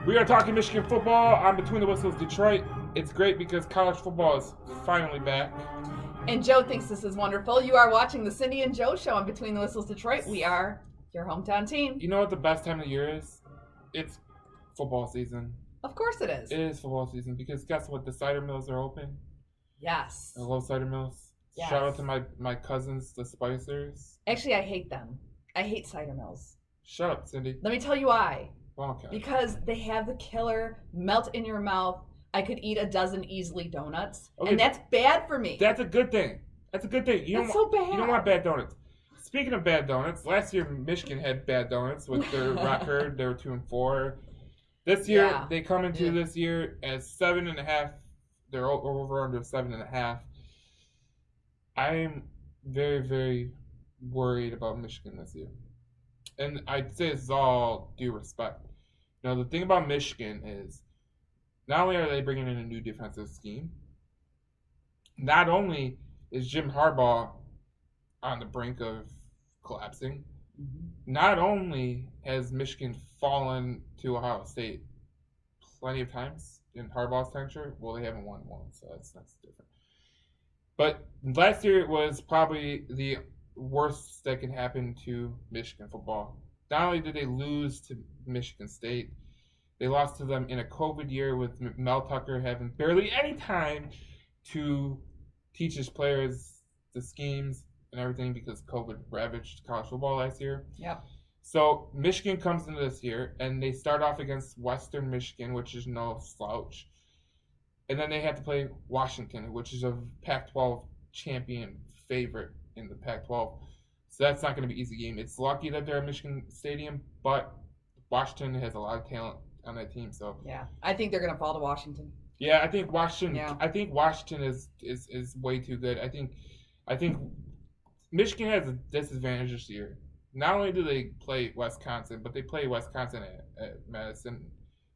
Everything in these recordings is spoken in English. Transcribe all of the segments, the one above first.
We are talking Michigan football on Between the Whistles Detroit. It's great because college football is finally back. And Joe thinks this is wonderful. You are watching the Cindy and Joe show on Between the Whistles Detroit. We are your hometown team. You know what the best time of the year is? It's football season. Of course it is. It is football season because guess what? The cider mills are open. Yes. I love cider mills. Yes. Shout out to my cousins, the Spicers. Actually, I hate them. I hate cider mills. Shut up, Cindy. Let me tell you why. Okay. Because they have the killer melt in your mouth. I could eat a dozen easily donuts, Okay. and that's bad for me. That's a good thing. That's a good thing. That's so bad. You don't want bad donuts. Speaking of bad donuts, last year Michigan had bad donuts with their record. They were 2-4. This year they come into this year as 7.5. They're over under 7.5. I'm very, very worried about Michigan this year, and I'd say this is all due respect. Now the thing about Michigan is, not only are they bringing in a new defensive scheme, not only is Jim Harbaugh on the brink of collapsing, not only has Michigan fallen to Ohio State plenty of times in Harbaugh's tenure, well, they haven't won one, so that's different. But last year it was probably the worst that can happen to Michigan football. Not only did they lose to Michigan State, they lost to them in a COVID year with Mel Tucker having barely any time to teach his players the schemes and everything because COVID ravaged college football last year. Yep. So Michigan comes into this year and they start off against Western Michigan, which is no slouch. And then they have to play Washington, which is a Pac-12 champion favorite in the Pac-12. So that's not going to be an easy game. It's lucky that they're at Michigan Stadium, but Washington has a lot of talent on that team. So yeah, I think they're going to fall to Washington. Yeah, I think Washington. Yeah. I think Washington is way too good. I think Michigan has a disadvantage this year. Not only do they play Wisconsin, but they play Wisconsin at Madison.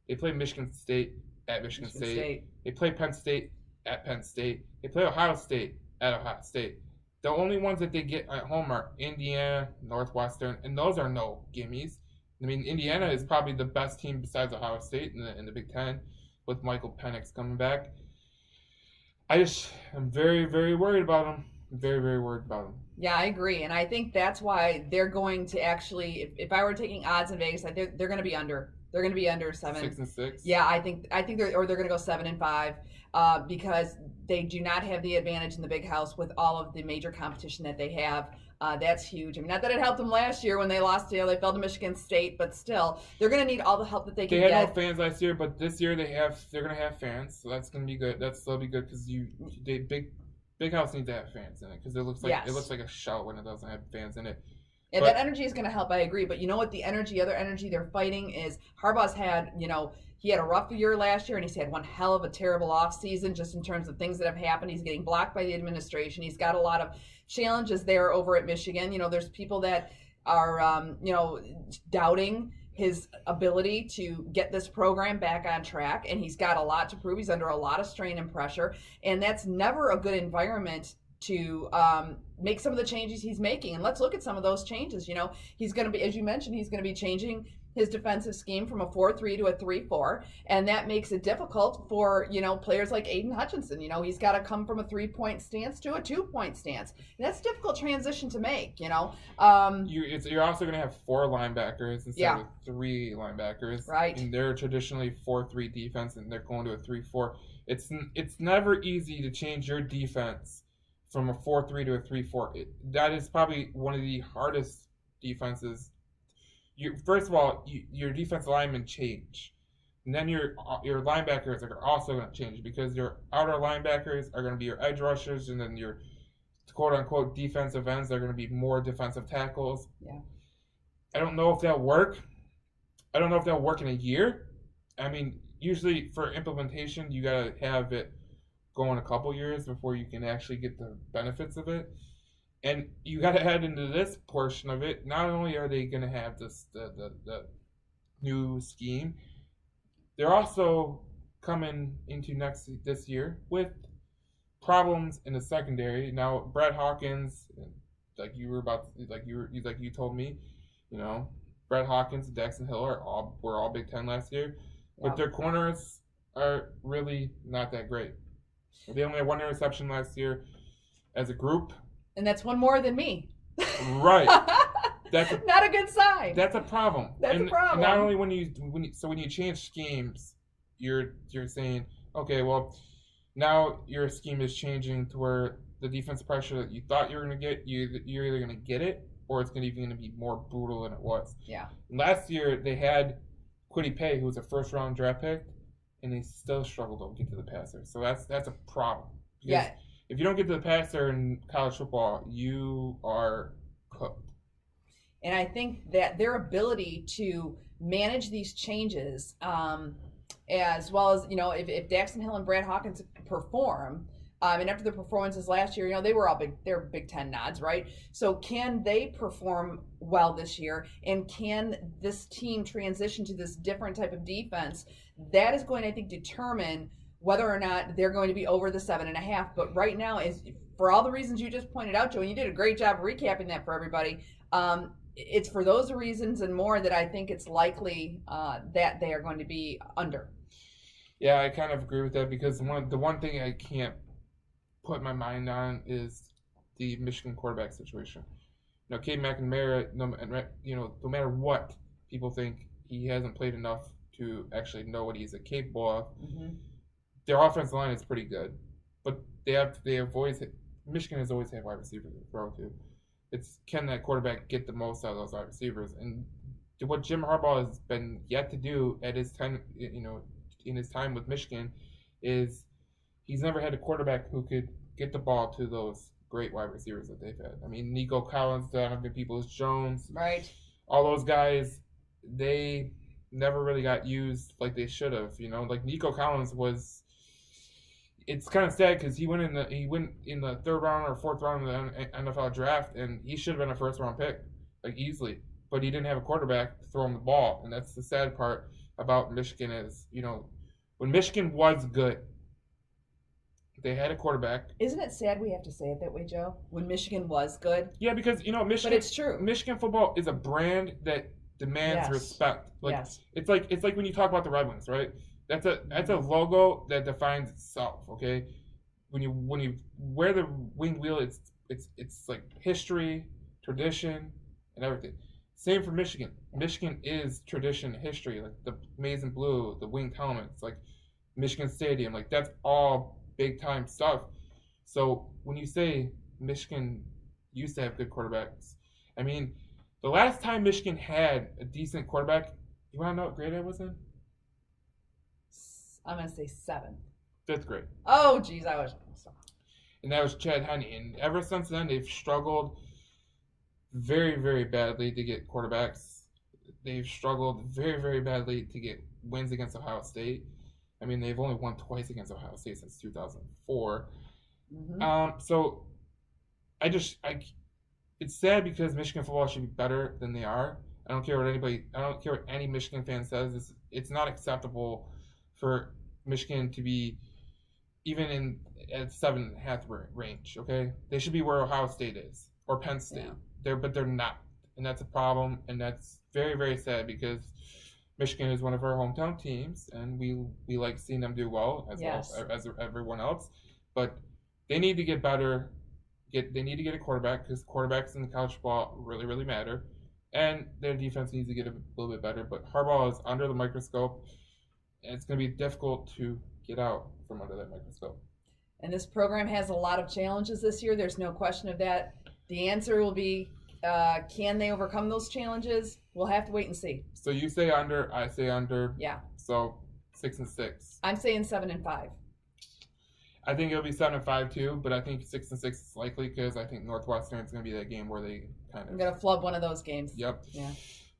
They play Michigan State at Michigan State. They play Penn State at Penn State. They play Ohio State at Ohio State. The only ones that they get at home are Indiana, Northwestern, and those are no gimmies. I mean, Indiana is probably the best team besides Ohio State in the Big Ten, with Michael Penix coming back. I'm very, very worried about them. Very, very worried about them. Yeah, I agree, and I think that's why they're going to actually. If I were taking odds in Vegas, they're going to be under. They're going to be under 7. 6-6. Yeah, I think they're going to go 7-5 because they do not have the advantage in the big house with all of the major competition that they have. That's huge. I mean, not that it helped them last year when they lost. They fell to Michigan State, but still, they're going to need all the help that they can get. They had no fans last year, but this year they're going to have fans, so that's going to be good. That'll be good because big house needs to have fans in it because it looks like a show when it doesn't have fans in it. And that energy is going to help. I agree, but you know what? Other energy they're fighting is Harbaugh's had. He had a rough year last year, and he's had one hell of a terrible offseason just in terms of things that have happened. He's getting blocked by the administration. He's got a lot of challenges there over at Michigan. There's people that are, doubting his ability to get this program back on track, and he's got a lot to prove. He's under a lot of strain and pressure, and that's never a good environment to make some of the changes he's making. And let's look at some of those changes. He's going to be, as you mentioned, he's going to be changing his defensive scheme from a 4-3 to a 3-4, and that makes it difficult for players like Aiden Hutchinson. He's got to come from a 3-point stance to a 2-point stance, and that's a difficult transition to make. You're also going to have 4 linebackers instead of 3 linebackers, right? And they're traditionally 4-3 defense, and they're going to a 3-4. It's never easy to change your defense from a 4-3 to a 3-4. That is probably one of the hardest defenses. First of all, your defensive linemen change, and then your linebackers are also going to change because your outer linebackers are going to be your edge rushers, and then your quote unquote defensive ends are going to be more defensive tackles. Yeah. I don't know if that'll work. I don't know if that'll work in a year. I mean, usually for implementation, you got to have it going a couple years before you can actually get the benefits of it. And you got to head into this portion of it. Not only are they going to have the new scheme, they're also coming into this year with problems in the secondary. Now, Brett Hawkins, you told me, Brett Hawkins and Daxton Hill were all Big Ten last year. but Yep. their corners are really not that great. They only had one interception last year as a group. And that's one more than me. Right. That's a, not a good sign. that's a problem. That's a problem. And not only when you change schemes, you're saying, okay, well, now your scheme is changing to where the defense pressure that you thought you were going to get, you're either going to get it or it's going to be more brutal than it was. Yeah. Last year they had Kwity Paye, who was a first round draft pick, and they still struggled to get to the passer. So that's a problem. Because Yeah. if you don't get to the passer in college football, you are cooked. And I think that their ability to manage these changes, as well as, if Daxton Hill and Brad Hawkins perform, and after their performances last year, they were all they're Big Ten nods, right? So can they perform well this year? And can this team transition to this different type of defense? That is going to, I think, determine whether or not they're going to be over the 7.5. But right now, is for all the reasons you just pointed out, Joe, and you did a great job of recapping that for everybody. It's for those reasons and more that I think it's likely that they are going to be under. Yeah, I kind of agree with that because the one thing I can't put my mind on is the Michigan quarterback situation. Cade McNamara, no matter what people think, he hasn't played enough to actually know what he's capable of. Mm-hmm. Their offensive line is pretty good, but Michigan has always had wide receivers to throw to. It's can that quarterback get the most out of those wide receivers? And what Jim Harbaugh has been yet to do at his time, in his time with Michigan, is he's never had a quarterback who could get the ball to those great wide receivers that they've had. I mean, Nico Collins, Donovan Peoples-Jones, right? All those guys, they never really got used like they should have. Like Nico Collins was. It's kind of sad because he went in the third round or fourth round of the NFL draft, and he should have been a first round pick, like easily. But he didn't have a quarterback to throw him the ball, and that's the sad part about Michigan is, when Michigan was good, they had a quarterback. Isn't it sad we have to say it that way, Joe? When Michigan was good. Yeah, because Michigan. But it's true. Michigan football is a brand that demands respect. Yes. It's like when you talk about the Red Wings, right? That's a logo that defines itself. Okay, when you wear the winged wheel, it's like history, tradition, and everything. Same for Michigan. Michigan is tradition, history, like the maize and blue, the winged helmets, like Michigan Stadium, like that's all big time stuff. So when you say Michigan used to have good quarterbacks, I mean, the last time Michigan had a decent quarterback, you want to know what grade I was in? I'm going to say 7th. 5th grade. Oh, geez, I was. And that was Chad Henne. And ever since then, they've struggled very, very badly to get quarterbacks. They've struggled very, very badly to get wins against Ohio State. I mean, they've only won twice against Ohio State since 2004. Mm-hmm. So it's sad because Michigan football should be better than they are. I don't care what any Michigan fan says. It's not acceptable for Michigan to be even at 7.5 range. Okay, they should be where Ohio State is or Penn State. Yeah. But they're not, and that's a problem, and that's very, very sad because Michigan is one of our hometown teams, and we like seeing them do well as everyone else. But they need to get better. They need to get a quarterback because quarterbacks in college football really, really matter, and their defense needs to get a little bit better. But Harbaugh is under the microscope, and it's going to be difficult to get out from under that microscope. And this program has a lot of challenges this year. There's no question of that. The answer will be, can they overcome those challenges? We'll have to wait and see. So you say under, I say under. Yeah. So 6-6. I'm saying 7-5. I think it'll be 7-5 too, but I think 6-6 is likely because I think Northwestern is going to be that game where they kind of. I'm going to flub one of those games. Yep. Yeah.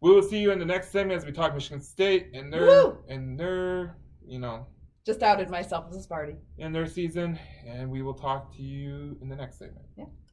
We will see you in the next segment as we talk Michigan State and their just outed myself as a Sparty. in their season, and we will talk to you in the next segment. Yeah.